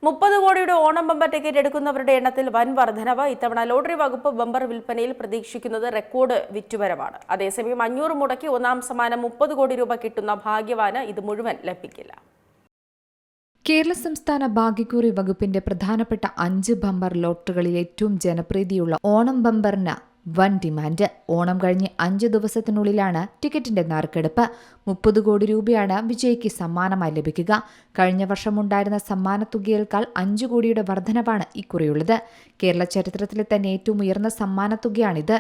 30 കോടിയുടെ Onam bumper ticket എടുക്കുന്നവരുടെ എണ്ണത്തിൽ വൻ വർധനവ്. ഇത്തവണ ലോട്ടറി വകുപ്പ് ബമ്പർ വിൽപ്പനയിൽ പ്രതീക്ഷിക്കുന്നത് റെക്കോർഡ് വിറ്റുവരവാണ്. അതേസമയം 500 മുടക്കി ഒന്നാം സമ്മാനം 30 കോടി രൂപ കിട്ടുന്ന ഭാഗ്യവാന് ഇത് മുഴുവൻ ലഭിക്കില്ല. കേരള സംസ്ഥാന ഭാഗ്യക്കുറി വകുപ്പിന്റെ പ്രധാനപ്പെട്ട 5 ബമ്പർ ലോട്ടറികളിൽ ഏറ്റവും ജനപ്രീതിയുള്ള ഓണം ബമ്പറിന് വൻ ഡിമാൻഡ്. ഓണം കഴിഞ്ഞ് 5 ദിവസത്തിനുള്ളിലാണ് ടിക്കറ്റിന്റെ നറുക്കെടുപ്പ്. 30 കോടി രൂപയാണ് വിജയിക്ക് സമ്മാനമായി ലഭിക്കുക. കഴിഞ്ഞ വർഷമുണ്ടായിരുന്ന സമ്മാനത്തുകയേക്കാൾ 5 കോടിയുടെ വർധനവാണ് ഇക്കുറിയുള്ളത്. കേരള ചരിത്രത്തിലെ തന്നെ ഏറ്റവും ഉയർന്ന സമ്മാനത്തുകയാണിത്.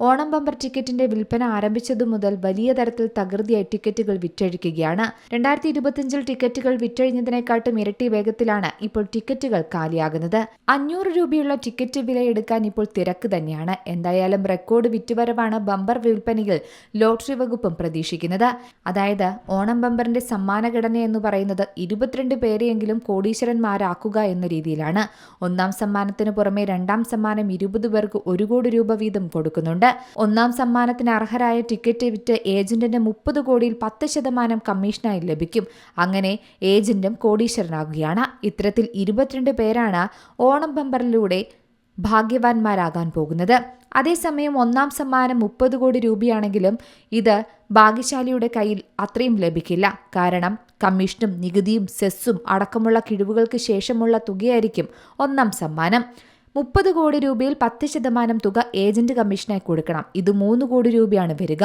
ഓണം ബമ്പർ ടിക്കറ്റിന്റെ വിൽപ്പന ആരംഭിച്ചതു മുതൽ വലിയ തരത്തിൽ തകൃതിയായി ടിക്കറ്റുകൾ വിറ്റഴിക്കുകയാണ്. 2025 ടിക്കറ്റുകൾ വിറ്റഴിഞ്ഞതിനെക്കാട്ടും ഇരട്ടി വേഗത്തിലാണ് ഇപ്പോൾ ടിക്കറ്റുകൾ കാലിയാകുന്നത്. 500 രൂപയുള്ള ടിക്കറ്റ് വിലയെടുക്കാൻ ഇപ്പോൾ തിരക്ക് തന്നെയാണ്. എന്തായാലും റെക്കോർഡ് വിറ്റുവരവാണ് ബമ്പർ വിൽപ്പനയിൽ ലോട്ടറി വകുപ്പും പ്രതീക്ഷിക്കുന്നത്. അതായത് ഓണം ബമ്പറിന്റെ സമ്മാനഘടന എന്ന് പറയുന്നത് 22 പേരെയെങ്കിലും കോടീശ്വരന്മാരാക്കുക എന്ന രീതിയിലാണ്. ഒന്നാം സമ്മാനത്തിന് പുറമെ രണ്ടാം സമ്മാനം 20 പേർക്ക് 1 കോടി രൂപ വീതം കൊടുക്കുന്നുണ്ട്. ഒന്നാം സമ്മാനത്തിന് അർഹരായ ടിക്കറ്റ് വിറ്റ് ഏജന്റിന് 30 കോടിയിൽ 10% കമ്മീഷനായി ലഭിക്കും. അങ്ങനെ ഏജന്റും കോടീശ്വരനാകുകയാണ്. ഇത്തരത്തിൽ 22 പേരാണ് ഓണം ബമ്പറിലൂടെ ഭാഗ്യവാന്മാരാകാൻ പോകുന്നത്. അതേസമയം ഒന്നാം സമ്മാനം 30 കോടി രൂപയാണെങ്കിലും ഇത് ഭാഗ്യശാലിയുടെ കയ്യിൽ അത്രയും ലഭിക്കില്ല. കാരണം കമ്മീഷനും നികുതിയും സെസ്സും അടക്കമുള്ള കിഴിവുകൾക്ക് ശേഷമുള്ള തുകയായിരിക്കും ഒന്നാം സമ്മാനം. 30 കോടി രൂപയിൽ 10% തുക ഏജന്റ് കമ്മീഷനായി കൊടുക്കണം. ഇത് 3 കോടി രൂപയാണ് വരിക.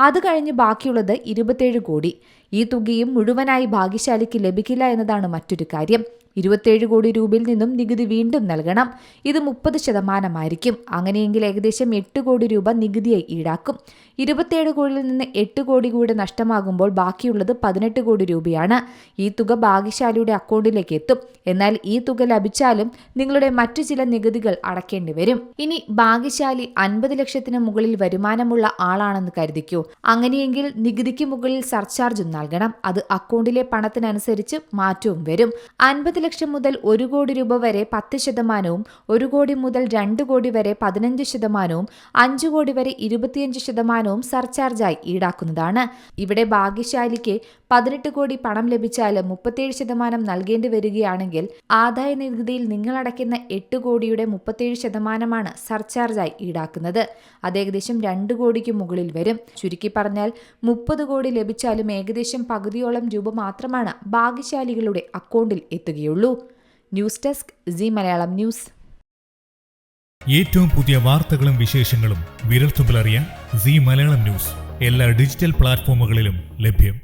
അത് കഴിഞ്ഞ് ബാക്കിയുള്ളത് 27 കോടി. ഈ തുകയും മുഴുവനായി ഭാഗ്യശാലിക്ക് ലഭിക്കില്ല എന്നതാണ് മറ്റൊരു കാര്യം. 27 കോടി രൂപയിൽ നിന്നും നികുതി വീണ്ടും നൽകണം. ഇത് 30% അങ്ങനെയെങ്കിൽ ഏകദേശം 8 കോടി രൂപ നികുതിയായി ഈടാക്കും. 27 കോടിയിൽ നിന്ന് 8 കോടി കൂടെ നഷ്ടമാകുമ്പോൾ ബാക്കിയുള്ളത് 18 കോടി രൂപയാണ്. ഈ തുക ഭാഗ്യശാലിയുടെ അക്കൗണ്ടിലേക്ക് എത്തും. എന്നാൽ ഈ തുക ലഭിച്ചാലും നിങ്ങളുടെ മറ്റു ചില നികുതികൾ അടയ്ക്കേണ്ടി വരും. ഇനി ഭാഗ്യശാലി 50 ലക്ഷത്തിന് മുകളിൽ വരുമാനമുള്ള ആളാണെന്ന് കരുതിക്കൂ. അങ്ങനെയെങ്കിൽ നികുതിക്ക് മുകളിൽ സർചാർജും നൽകണം. അത് അക്കൗണ്ടിലെ പണത്തിനനുസരിച്ച് മാറ്റവും വരും. 50 ലക്ഷം മുതൽ 1 കോടി രൂപ വരെ 10%, 1 കോടി മുതൽ 2 കോടി വരെ 15%, 5 കോടി വരെ 25% സർചാർജായി ഈടാക്കുന്നതാണ്. ഇവിടെ ഭാഗ്യശാലിക്ക് 18 കോടി പണം ലഭിച്ചാൽ 37% നൽകേണ്ടി വരികയാണെങ്കിൽ ആദായ നികുതിയിൽ നിങ്ങൾ അടയ്ക്കുന്ന 8 കോടിയുടെ 37% സർചാർജായി ഈടാക്കുന്നത്. അത് ഏകദേശം 2 കോടിക്ക് മുകളിൽ വരും. ചുരുക്കി പറഞ്ഞാൽ 30 കോടി ലഭിച്ചാലും ഏകദേശം പകുതിയോളം രൂപ മാത്രമാണ് ഭാഗ്യശാലികളുടെ അക്കൗണ്ടിൽ എത്തുകയുള്ളൂ. News desk C Malayalam news. ഏറ്റവും പുതിയ വാർത്തകളും വിശേഷങ്ങളും വിരൽത്തുമ്പിലറിയാൻ സി മലയാളം ന്യൂസ് എല്ലാ ഡിജിറ്റൽ പ്ലാറ്റ്ഫോമുകളിലും ലഭ്യം.